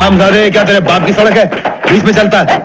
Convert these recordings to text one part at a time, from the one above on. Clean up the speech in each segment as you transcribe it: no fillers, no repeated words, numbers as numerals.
हमजादे, क्या तेरे बाप की सड़क है बीच में चलता है?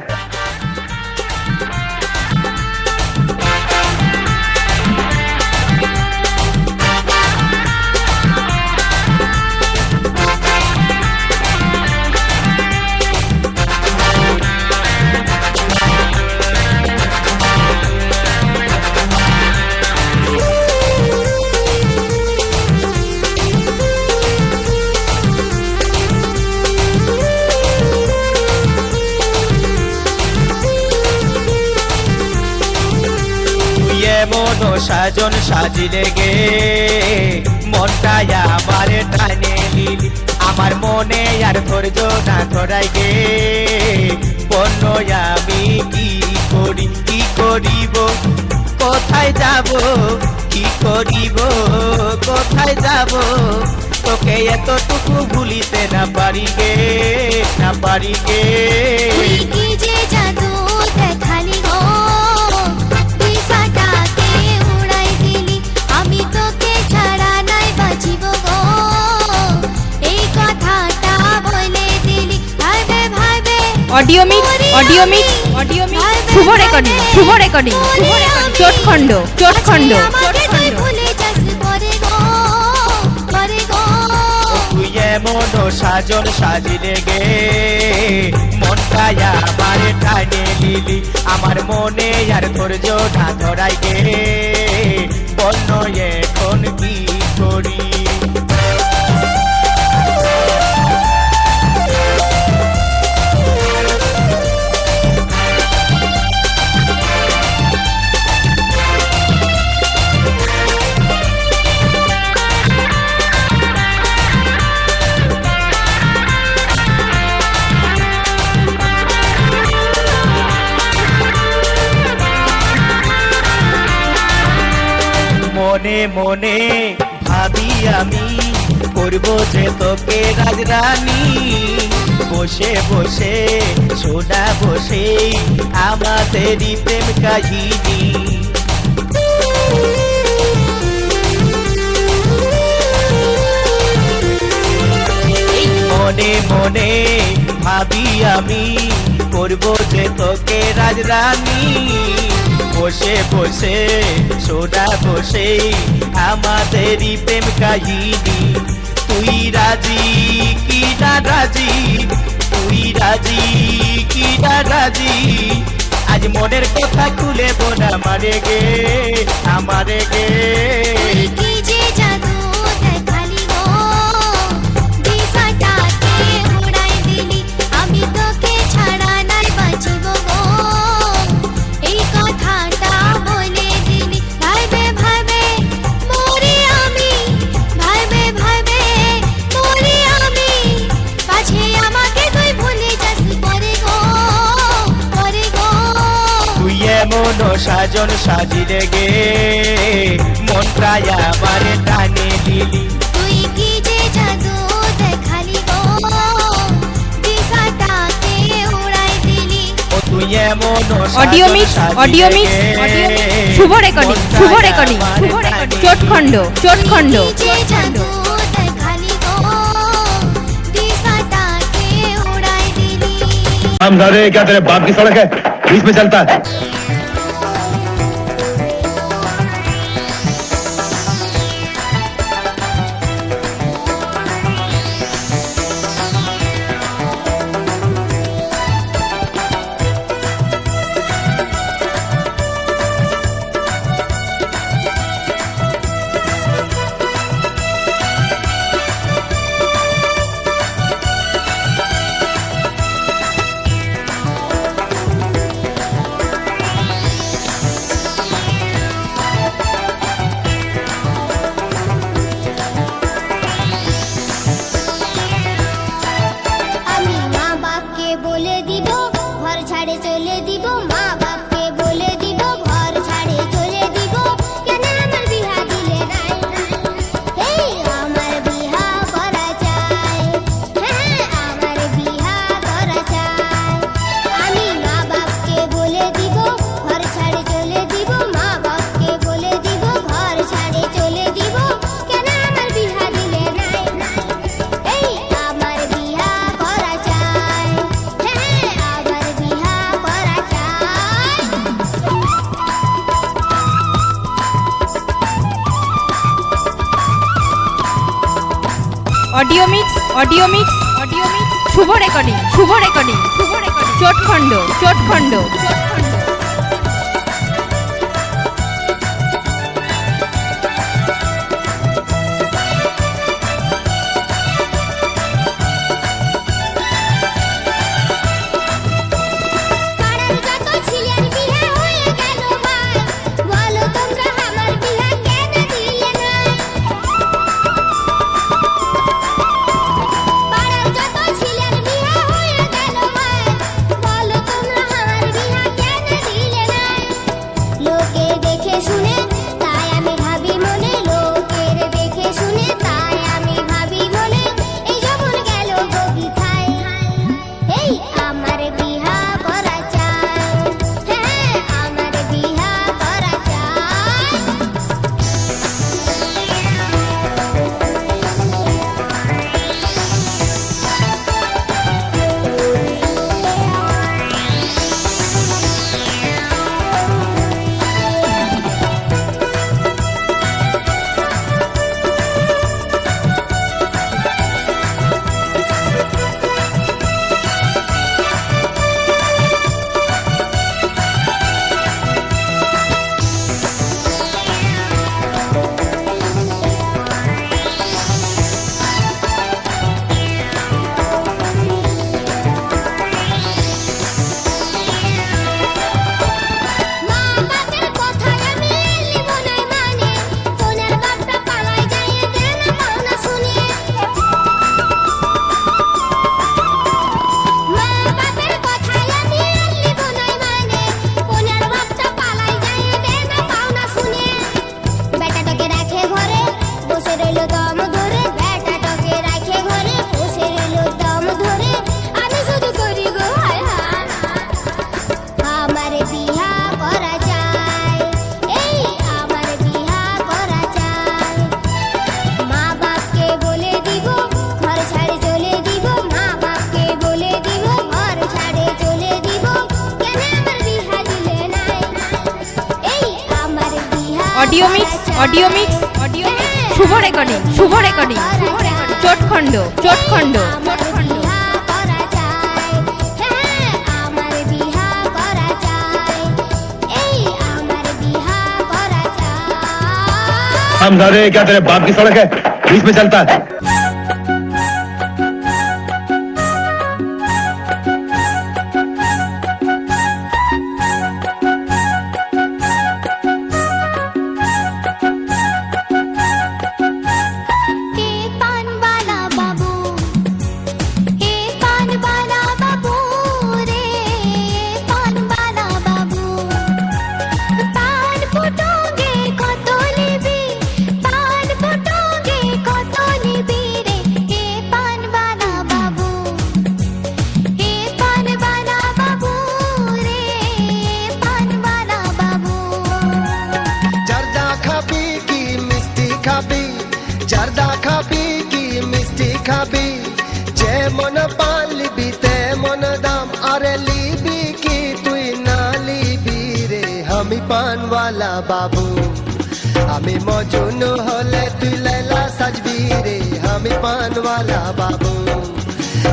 মনো সাজন সাজিলে গে মনটাই আমার টানে নিলি আমার মনে আর ধৈর্য না ধরাই গে বন্য আমি কি করিব কোথায় যাব কি করিব কোথায় যাব তোকে এতটুকু ভুলিতে না পারি গে না পারি গে তুই কি যে জাদু দেখালি গো অডিও মিক্স শুভ রেকর্ডিং চোটখণ্ড তুই এমন সাজন সাজিলে গে মনটাই আমার টানে নিলি আমার মনে আর ধৈর্য না ধরাই গে বন্য এখন কি করি মনে মনে ভাবি আমি করব যে তোকে রাজরানী বসে বসে সোনা বসে আমাদেরই প্রেম কাহিনী মনে মনে ভাবি আমি করব যে তোকে রাজরানী বসে বসে সোনা বসে আমাদেরই প্রেম কাহিনী তুই রাজি কি না রাজি তুই রাজি কি না রাজি আজ মনের কথা খুলে বোন আমারে গে আমারে গে কি যে জাদু দেখালি গো দিশাটাকে উড়াই দিলি আমি তোকে ছাড়া নাই বাঁচিব গো এই কথাটা বলে দিলি ভাইবে ভাইবে মরি আমি ভাইবে ভাইবে মরি আমি পাছে আমাকে তুই ভুলে যাস পরে গো তুই এমন সাজন সাজিলে গে মনটাই আমার টানে দিলি তুই কি যে জাদু দেখালি গো দিশাটাকে উড়াই দিলি ও তুই এমন অডিও মিক্স শুভ রেকর্ডিং চোটখণ্ড যে জাদু দেখালি গো দিশাটাকে উড়াই দিলি हमजादे, क्या तेरे बाप की सड़क है बीच में चलता है? Audio mix audio mix audio mix Shubho recording Shubho recording Shubho recording Chatkhanda Chatkhanda Chatkhanda পাড়ার যত ছিলেন বিয়ে হয়ে গেল ভাই বলো তোমরা আমার বিয়ে কেন দিলে না পাড়ার যত ছিলেন বিয়ে হয়ে গেল ভাই বলো তোমরা আমার বিয়ে কেন দিলে না লোকে দেখে শুনে তাই আমি ভাবি মনে লোকের দেখে শুনে তাই আমি ভাবি মনে এই যখন গেল বগিথায় এই আমার বিহা করা চাই হ্যাঁ আমার বিহা করা চাই মা বাপের কথায় আমি লিব নাই মানে কোনের বাপটা পালাই যায় দেন পাওনা শুনে মা বাপের কথায় আমি লিব নাই মানে কোনের বাপটা পালাই যায় দেন পাওনা শুনে বেটাটাকে রাখে ঘরে বসে রইল দম ধরে বেটাটাকে রাখে ঘরে বসে রইল দম ধরে আমি শুধু করি গো হায় হায় আমার বিহা করা চাই এই আমার বিহা করা চাই মা বাপকে বলে দিব ঘর ছাড়ে চলে দিব মা বাপকে বলে দিব ঘর ছাড়ে চলে দিব কেন আমার বিহা দিলে নাই এই আমার বিহা audio mix audio mix audio mix Shubho recording Shubho recording Shubho recording Chatkhanda Chatkhanda আমার চটখণ্ড বিহা করা চাই হ্যাঁ আমার বিহা করা চাই এই আমার বিহা করা চাই हम सारे क्या तेरे बाप की सड़क है बीच में चलता है हे पानवाला बाबू हे पानवाला बाबू रे पानवाला बाबू पान फुटोगे কত নিবি পান ফুটোগে কত নিবি রে হে পানवाला बाबू हे पानवाला बाबू रे पानवाला बाबू जर्दा खाबी की मिष्टी खाबी जर्दा खाबी की मिष्टी खाबी जे मन पान लिबी ते मन दाम अरे लिबी की तुई ना लिबी रे हमी पान वाला बाबू हमी मजनू होले तुई लैला सजबी रे हमी पान वाला बाबू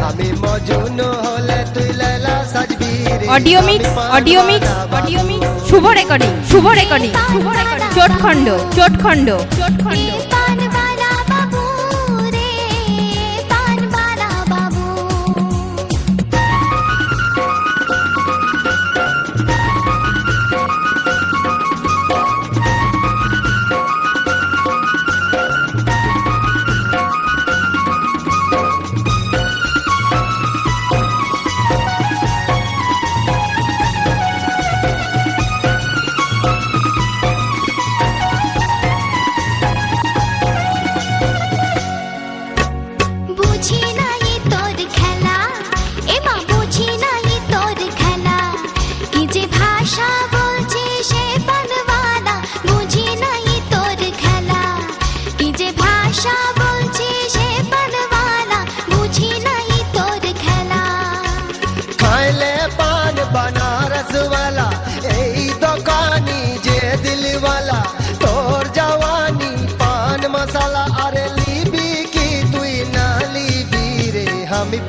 हमी मजनू होले तुई लैला सजबी रे অডিও हमी মিক্স पान অডিও वाला মিক্স बाबू। Audio mix Shubho recording Shubho recording Shubho recording Chatkhanda Chatkhanda চটখণ্ড हे पानवाला बाबू रे पानवाला बाबू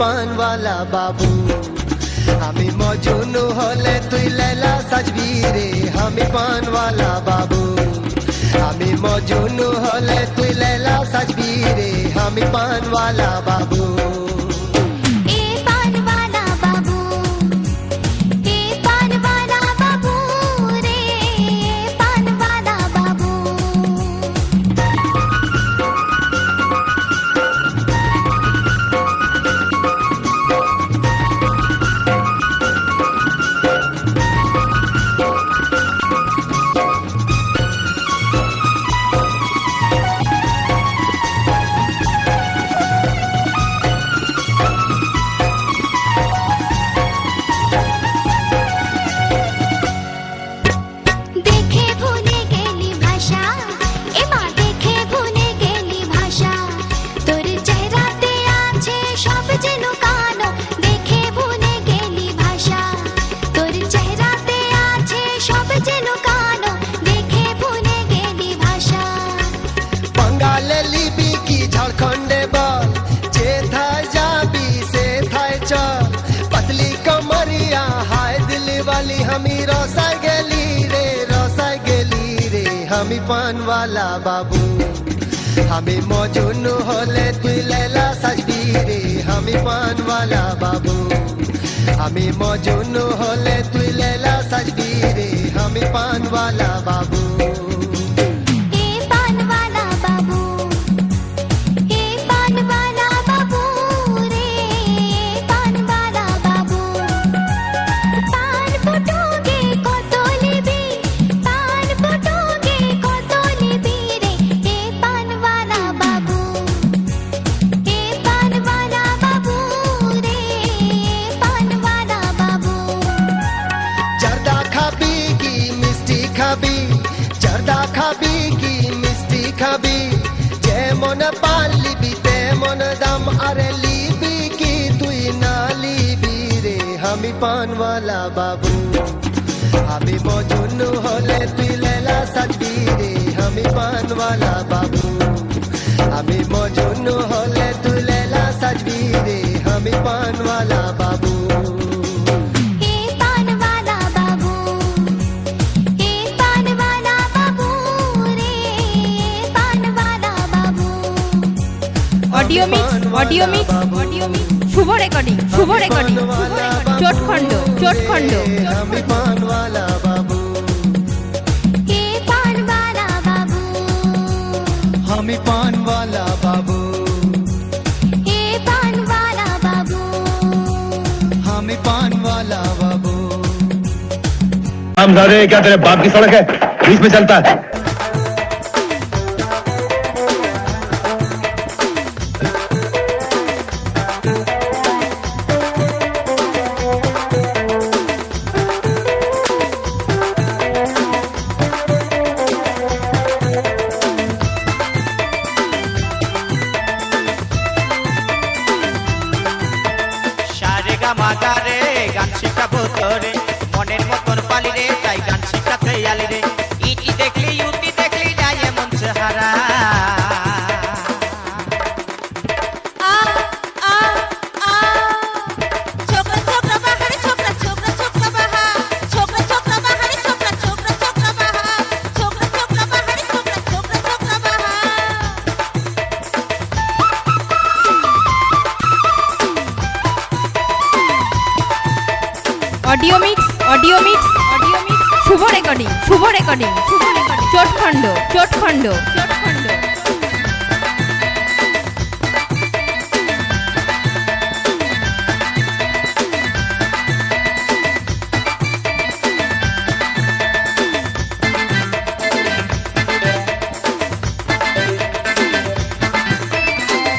পানওয়ালা বাবু আমি মজনু হলে তুই লেলা সাজবি রে আমি পানওয়ালা বাবু আমি মজনু হলে তুই লেলা সাজবি রে আমি পানওয়ালা বাবু এ পানওয়ালা বাবু এ পানওয়ালা বাবু রে পানওয়ালা বাবু দেখে ভুলে গেলি ভাষা এমা দেখে ভুলে গেলি ভাষা তোর চেহারাতে আছে সব যেন কানো দেখে ভুলে গেলি ভাষা তোর চেহারাতে আছে সব যেন কানো দেখে ভুলে গেলি ভাষা বাঙালে লিবি কি ঝাড়খণ্ডে বল যেথায় যাবি সেথায় চল পতলি কমরিয়া হায় দিলওয়ালি আমি রসায় গেলি রে আমি পানওয়ালা বাবু আমি মজনু হলে তুই লেলা সাজবি রে আমি পানওয়ালা বাবু আমি মজনু হলে তুই লেলা সাজবি রে আমি পানওয়ালা বাবু এ পানওয়ালা বাবু এ পানওয়ালা বাবু রে পানওয়ালা বাবু পান ফটোকে কত নিবি পান ফটোকে কত নিবি রে এ পানওয়ালা বাবু এ পানওয়ালা বাবু রে পানওয়ালা বাবু জর্দা খাবি কি মিষ্টি খাবি জর্দা খাবি কি মিষ্টি খাবি যেমন পান লিবি তেমন দাম আরে লিবি কি তুই না লিবি রে আমি পানওয়ালা বাবু আমি মজনু হলে তুই লেলা সাজবি রে আমি পানওয়ালা বাবু আমি মজনু হলে তুই লেলা সাজবি রে আমি পানওয়ালা বাবু এ পানওয়ালা বাবু এ পানওয়ালা বাবু রে পানওয়ালা বাবু অডিও মিক্স শুভ রেকর্ডিং চটখণ্ড আমি পানওয়ালা বাবু এ পানওয়ালা বাবু আমি পানওয়ালা বাবু এ পানওয়ালা বাবু আমি पानवाला बाबू। हम सारे क्या तेरे बाप की सड़क है, बीच में चलता है। মাগারে গান শিখাবো তোরে মনের মতন পালি রে তাই গান শিখাতে আলি রে ইটি দেখলি ইউটি দেখলি যায় মন চেহারা অডিও মিক্স শুভ রেকর্ডিং চটখণ্ড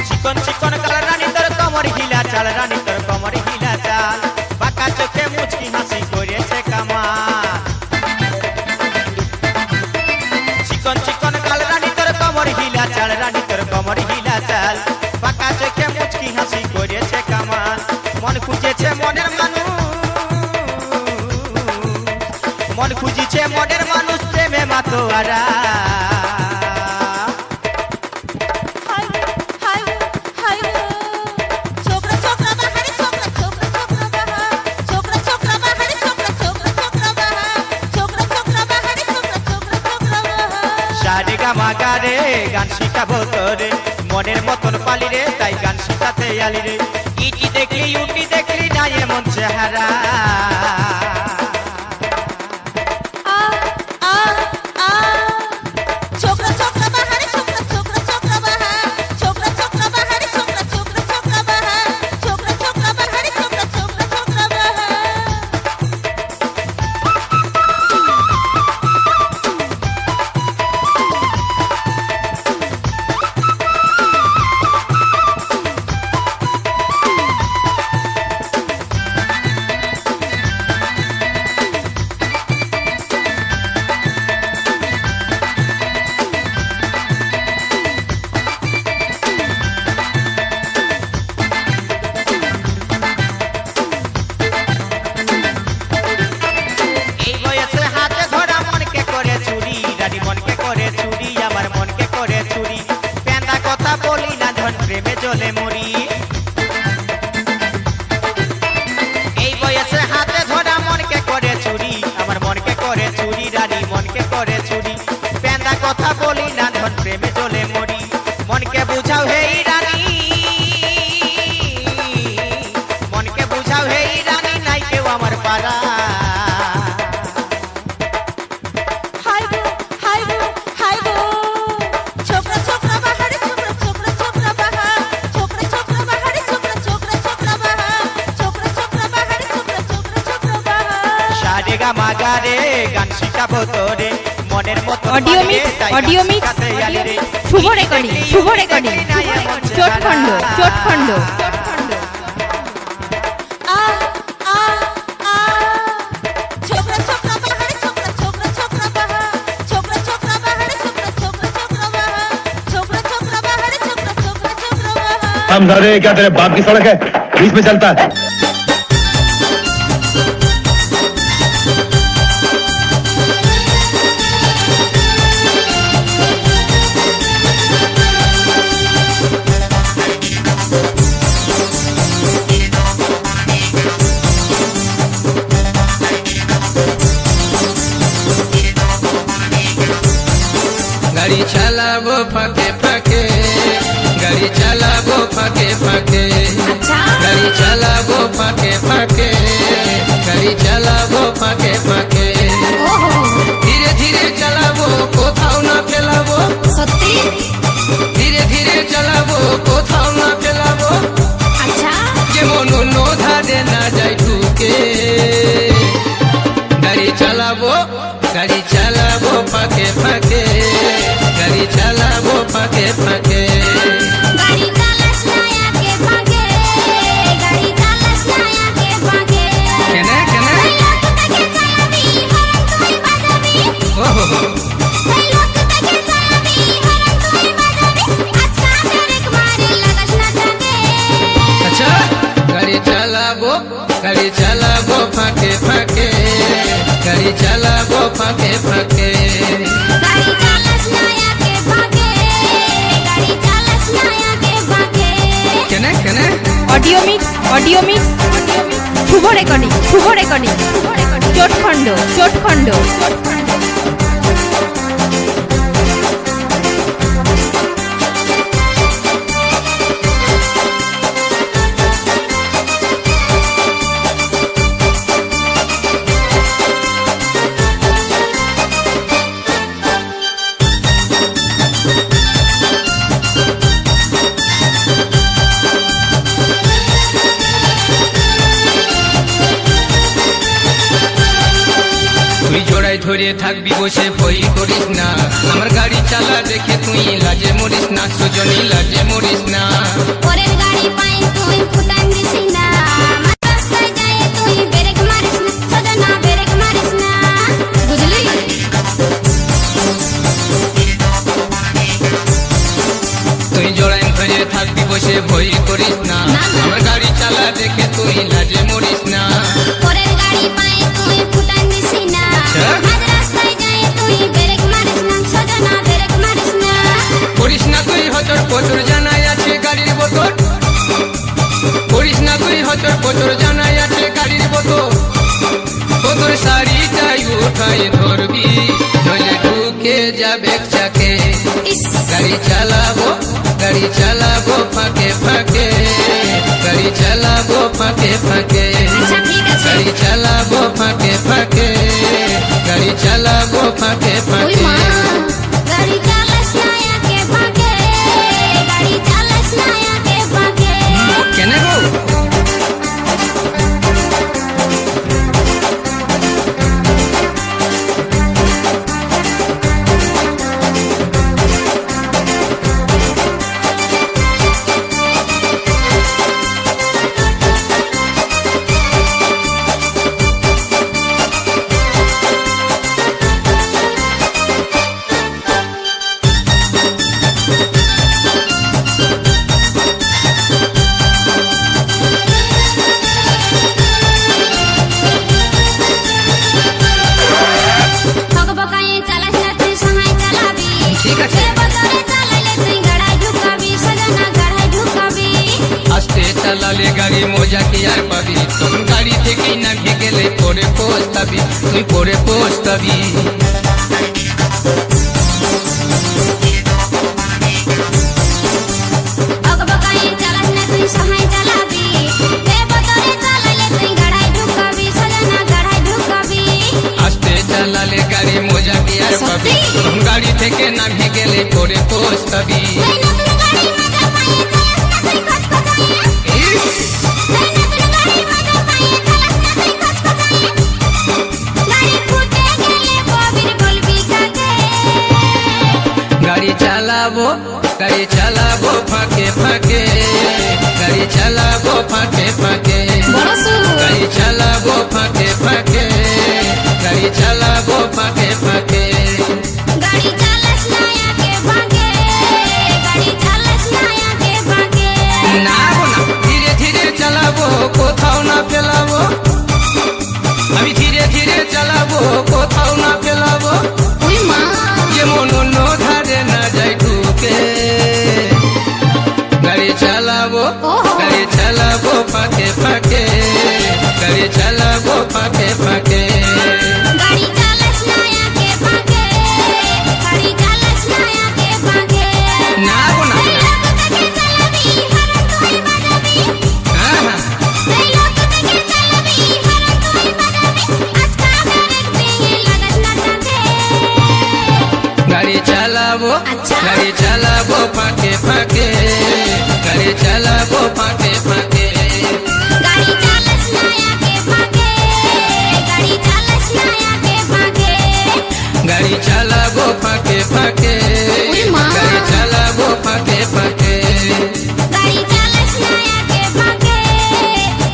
চিকন চিকন কালার রানী তোর কমর হিলা চাল রানী তোর কমর হিলা চাল বাঁকা চোখে মুচকি হাসি করেছে কামাল চিকন চিকন কাল রানী তোর কমর হিলা চাল রানী তোর কমর হিলা চাল বাঁকা চোখে মুচকি হাসি করেছে কামাল মন খুঁজেছে মনের মানুষ মন খুঁজেছে মনের মানুষ প্রেমে মাতোয়ারা छोकरा छोकरा মনের মতন পালি রে তাই গান শিখাতে আলি রে ইটি দেখলি ইউটি দেখলি না এমন চেহারা छोकरा छोकरा बाहर छोकरा छोकरा छोकरा बाहर छोकरा छोकरा बाहर छोकरा छोकरा छोकरा बाहर छोकरा छोकरा बाहर छोकरा छोकरा छोकरा बाहर এই বয়সে হাতে ধরা মনকে করে চুরি রানী মনকে করে চুরি আমার মনকে করে চুরি পেন্দা কথা বলি না ধন প্রেমে জ্বলে মরি এই বয়সে হাতে ধরা মনকে করে চুরি আমার মনকে করে চুরি রানী মনকে করে চুরি পেন্দা কথা বলি না ধন প্রেমে জ্বলে মরি মনকে বুঝাও হেই রানী মনকে বুঝাও হেই রানী নাই কেউ আমার পারা हाय गो छोकरा छोकरा बाहर छोकरा छोकरा छोकरा बाहर छोकरा छोकरा बाहर छोकरा छोकरा छोकरा बाहर छोकरा छोकरा बाहर छोकरा छोकरा छोकरा बाहर সারে গা মাগারে গান শিখাবো তোরে মনের মতো অডিও মিক্স শুভ রেকর্ডিং চটখণ্ড आ छोकरा छोकरा बाहर छोकरा छोकरा छोकरा बाहर छोकरा छोकरा बाहर छोकरा छोकरा छोकरा बाहर छोकरा छोकरा बाहर छोकरा छोकरा छोकरा बाहर हम सारे क्या तेरे बाप की सड़क है बीच में चलता है গাড়ি চালাবো ফাঁকে ফাঁকে গাড়ি চালাবো ফাঁকে ফাঁকে গাড়ি চালাবো ফাঁকে ফাঁকে গাড়ি চালাবো ফাঁকে ফাঁকে ধীরে ধীরে চালাবো কোথাও না ফেলাবো সত্যি ধীরে ধীরে চালাবো কোথাও না ফেলাবো আচ্ছা যেমন অন্য ধারে না যাই ঢুকে গাড়ি চালাবো ফাঁকে ফাঁকে গাড়ি চালাবো ফাঁকে ফাঁকে গাড়ি চালাস না আগে ভাগে গাড়ি চালাস না আগে ভাগে কেন কেন ওই লোকটাকে চালাবি হরন তুই বাজাবি ওহো ওই লোকটাকে চালাবি হরন তুই বাজাবি আজকা ব্রেক মারি লাগাস না জাগে আচ্ছা গাড়ি চালাবো ফাঁকে ফাঁকে গাড়ি চালাবো ফাঁকে ফাঁকে গাড়ি চালাস না আগে ভাগে গাড়ি চালাস না আগে ভাগে কেন কেন অডিও মিক্স শুভ রেকর্ডিং চটখণ্ড তুই জোড়ায় ধরে থাকবি বসে ভয় করিস না আমার গাড়ি চালা দেখে তুই লাজে মরিস না সুজনী লাজে মরিস না পরের গাড়ি পাই তুই ফুটান দিছিস না আমার রাস্তায় যায় তুই ব্রেক মারিস না সদনা ব্রেক মারিস না বুঝলি তুই জোড়ায় ধরে থাকবি বসে ভয় করিস না আমার গাড়ি চালা দেখে তুই লাজে মরিস না পরের গাড়ি পাই তুই ফুটান দিছিস না আমার রাস্তায় যায় তুই ব্রেক মারিস না সদনা ব্রেক মারিস না করিস না তুই হচর পচর জানাই আছে গাড়ির বোতল করিস না তুই হচর পচর জানাই আছে গাড়ির বোতল তোর শাড়িটাই উঠাই ধরবি নইলে ঢুকে যাবে চাকে ইস গাড়ি চালাবো গাড়ি চালাবো ফাঁকে ফাঁকে, গাড়ি চালাবো ফাঁকে ফাঁকে, আচ্ছা ঠিক আছে গাড়ি চালাবো ফাঁকে ফাঁকে, গাড়ি চালাবো ফাঁকে ওই ফাঁকে। মা গাড়ি চালাস না একে ফাঁকে, গাড়ি চালাস না একে ফাঁকে। কেন গো? বকবকায়ে চালাস না তুই সহায় চালাবি, ঠিক আছে। এ বদলে চালাইলে তুই গাড়ায় ঢুকাবি, সজনা গাড়ায় ঢুকাবি। আস্তে চালালে গাড়ি মজা কি আর পাবি, তখন গাড়ি থেকেই নামিয়ে গেলে পরে পস্তাবি, তুই পরে পস্তাবি। বকবকায়ে চালাস না তুই সহায় চালাবি, এ বদলে চালাইলে তুই গাড়ায় ঢুকাবি, সজনা গাড়ায় ঢুকাবি। আস্তে চালালে গাড়ি মজা কি আর পাবি, সত্যি? তখন গাড়ি থেকে নামিয়ে গেলে পরে পস্তাবি। তুই নতুন গাড়ি মজা পাইয়ে চালাস না তুই খচখচাইয়ে, ইস! তুই নতুন গাড়ি মজা পাইয়ে চালাস না তুই খচখচাইয়ে। গাড়ি ফুটে গেলে কবির বলবি কাকে। গাড়ি চালাবো, গাড়ি চালাবো ফাঁকে ফাঁকে, গাড়ি চালাবো ফাঁকে ফাঁকে, গাড়ি চালাবো ফাঁকে ফাঁকে, গাড়ি চালাবো ফাঁকে ফাঁকে। গাড়ি চালাস না একে ফাঁকে, গাড়ি চালাস না একে ফাঁকে। না গো না, ধীরে ধীরে চালাবো, কোথাও না ফেলাবো, আমি ধীরে ধীরে চালাবো, কোথাও না ফেলাবো, ওই মা যেমন অন্য ধারে না যাই ঢুকে। গাড়ি চালাবো, গাড়ি চালাবো ফাঁকে ফাঁকে, গাড়ি চালাবো ফাঁকে ফাঁকে। গাড়ি চালাস না একে ফাঁকে, গাড়ি চালাস না একে ফাঁকে। না গো না, এই লোক থেকে চালাবি হরন তুই বাজাবি, হ্যাঁ হ্যাঁ, এই লোক থেকে চালাবি হরন তুই বাজাবি। আজকা ব্রেক দিয়ে লাগাস না তাকে। গাড়ি চালাবো, আচ্ছা। গাড়ি চালাবো ফাঁকে ফাঁকে, গাড়ি চালাবো ফাঁকে ফাঁকে। গাড়ি চালাস না একে ফাঁকে, গাড়ি চালাস না একে ফাঁকে। গাড়ি চালাবো ফাঁকে ফাঁকে, ওই মা। গাড়ি চালাবো ফাঁকে ফাঁকে। গাড়ি চালাস না একে ফাঁকে,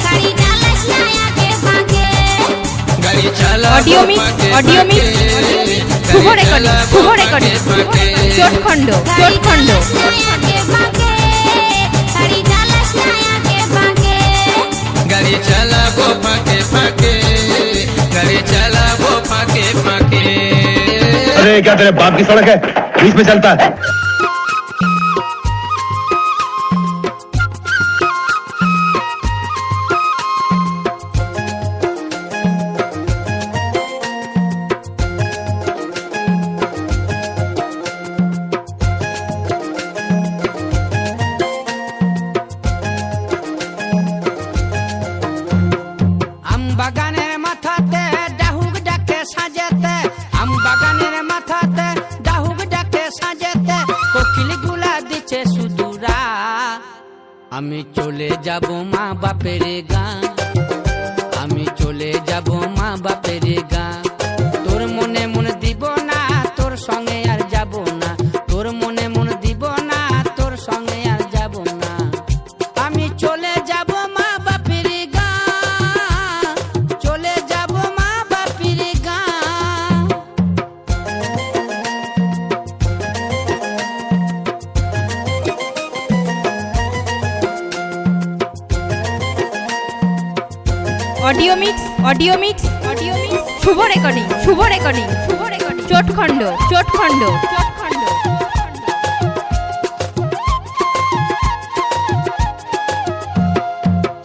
গাড়ি চালাস না একে ফাঁকে। গাড়ি চালাবো অডিও মিক্স, ফাঁকে অডিও মিক্স, ফাঁকে, শুভ গাড়ি রেকর্ডিং, চালাবো শুভ ফাঁকে রেকর্ডিং, ফাঁকে। চোটখণ্ড, গাড়ি চোটখণ্ড। চালাস না একে ফাঁকে, গাড়ি চালাস না একে ফাঁকে। গাড়ি চালাবো ফাঁকে ফাঁকে, গাড়ি চালাবো ফাঁকে ফাঁকে। अरे क्या तेरे बाप की सड़क है, बीच में चलता है। আম বাগানের মাথাতে ডাহুক ডাকে সাজেতে, আম বাগানের মাথাতে ডাহুক ডাকে সাজেতে, কোকিল গুলা দিচ্ছে সুদূরা। আমি চলে যাব মা বাপের গাঁ, আমি চলে যাব মা বাপের গাঁ। তোর মনে মন দিব না, তোর সঙ্গে আর যাব না, তোর মনে মন দিব না, তোর সঙ্গে আর যাব না। আমি চলে যাব মা বাপের গাঁ, চলে যাব মা বাপের গাঁ। Audio mix, audio mix, audio mix, Shubho recording, Shubho recording, Shubho recording, Chatkhanda, Chatkhanda, Chatkhanda.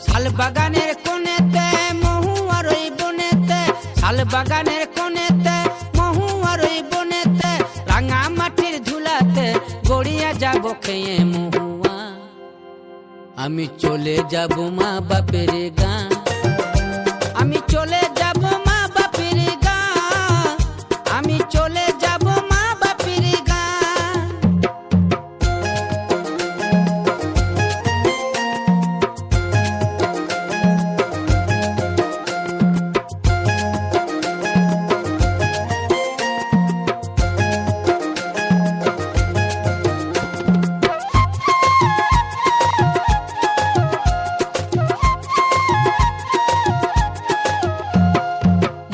শাল বাগানের কোণেতে মহু আর ওই বনেতে, শাল বাগানের কোণেতে মহু আর ওই বনেতে, রাঙা মাটির ধুলাতে গড়িয়া যাব খেয়ে মুহ। আমি চলে যাব মা বাপের গাঁ, আমি চলে যাব মা বাপের গাঁ, আমি চলে যাব মা বাপের গাঁ।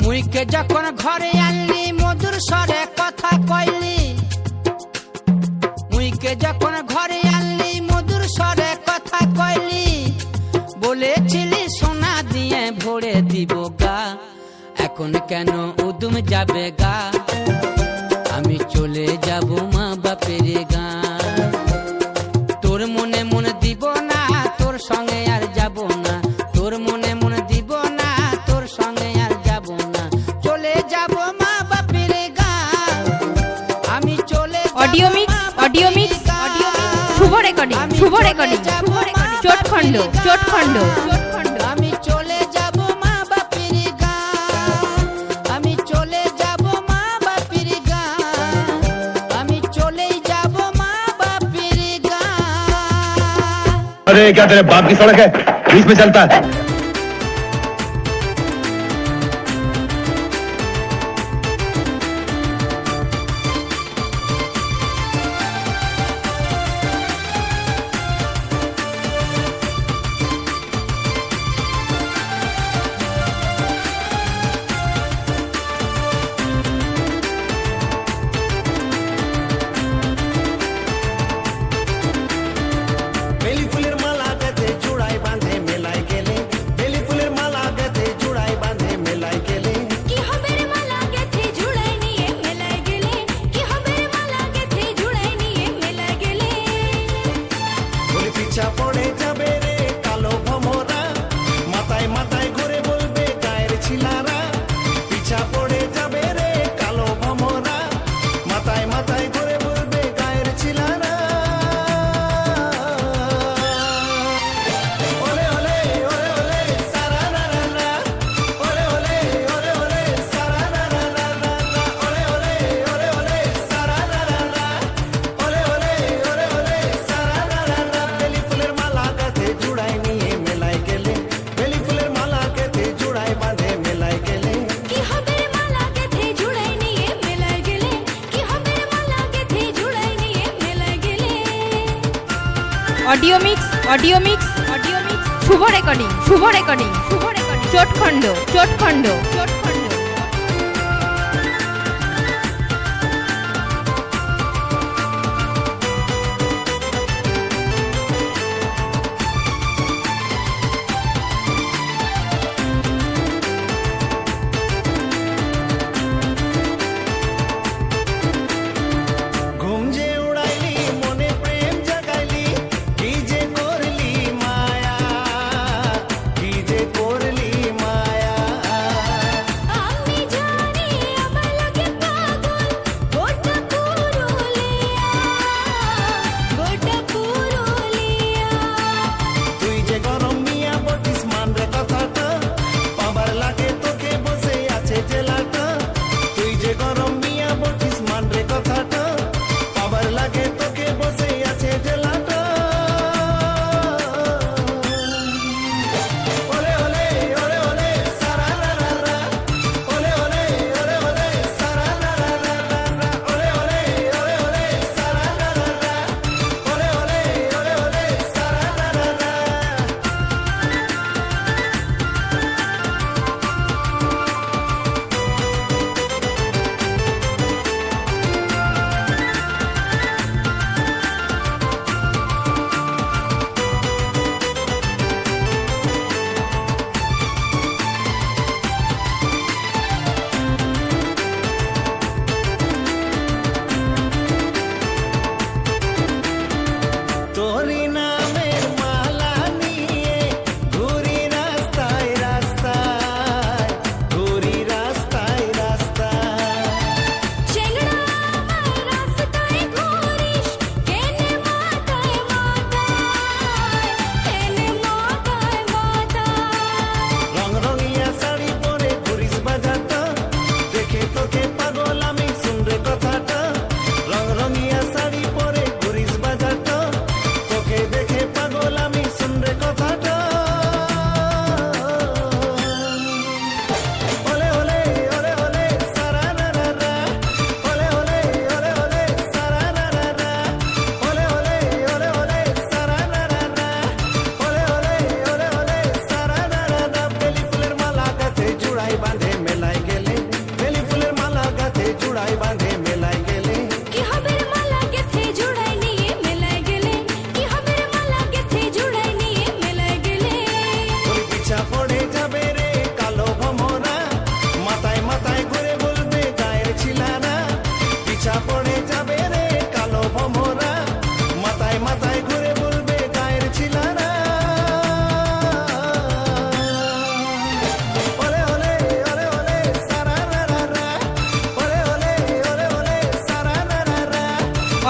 মুইকে যখন ঘরে আনলি মধুর স্বরে কথা কইলি, মুইকে যখন ঘরে আনলি মধুর স্বরে কথা কইলি, বলেছিলি সোনা দিয়ে ভরে দিব গা, এখন কেন উদুম যাবে গা, আমি চলে যাব মা বাপের গা। তোর মনে মনে দিব না, তোর সঙ্গে আর যাব না, তোর মনে মনে দিব না, তোর সঙ্গে আর যাব না, চলে যাব মা বাপের গা, আমি চলে যাব অডিও মিক্স, মা অডিও বাপের মিক্স, গা। অডিও মিক্স, শুভ রেকর্ডিং, আমি শুভ চলে রেকর্ডিং, যাব শুভ মা রেকর্ডিং, চটখণ্ড, বাপের গা। চটখণ্ড, চটখণ্ড। আমি চলে যাব মা বাপের গা, আমি চলে যাব মা বাপের গা, আমি চলে যাব মা বাপের গা। अरे क्या तेरे बाप की सड़क है, बीच में चलता है। বেলি ফুলের মালা গেথে জোড়ায় বাঁধে মেলায় গেলে, বেলি ফুলের মালা গেথে জোড়ায় বাঁধে মেলায় গেলে, কি হবে রে মালা গেথে জুড়াই নিয়ে মেলায় গেলে, কি হবে রে মালা গেথে জুড়াই নিয়ে মেলায় গেলে। বলি পিছা পড়ে যাবে রে কালো ভমরা, মাথায় মাথায় ঘুরে বলবে গায়ের ছিলারা, পিছা পড়ে যাবে রে কালো ভমরা, মাথায় মাথায় ঘুরে বলবে গায়ের ছিলারা। ওলে ওলে ওলে ওলে সারা রা রা রা, ওলে ওলে ওলে ওলে সারা রা রা রা রা, ওলে ওলে ওলে ওলে সারা রা রা রা, ওলে ওলে ওলে ওলে সারা রা রা রা। বেলি ফুলের মালা গাঁথে জোড়ায় নিয়ে মেলায় গেলে, বেলি ফুলের মালা গাঁথে জোড়ায় বাঁধে মেলায় গেলে, কি হবে রে মালা গেথে জুড়াই নিয়ে মেলায় গেলে, কি হবে রে মালা গেথে জুড়াই নিয়ে মেলায় গেলে। Audio mix, audio mix, audio mix, Shubho recording, Shubho recording, Shubho recording, Chatkhanda, Chatkhanda, Chatkhanda. ঘুম যে উড়াইলি মনে প্রেম জাগাইলি, কি যে করলি মায়া, কি যে করলি মায়া।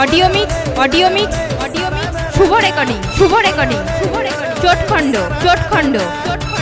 Audio mix audio mix audio mix Shubho recording Shubho recording Shubho recording Chatkhanda Chatkhanda চোটখণ্ড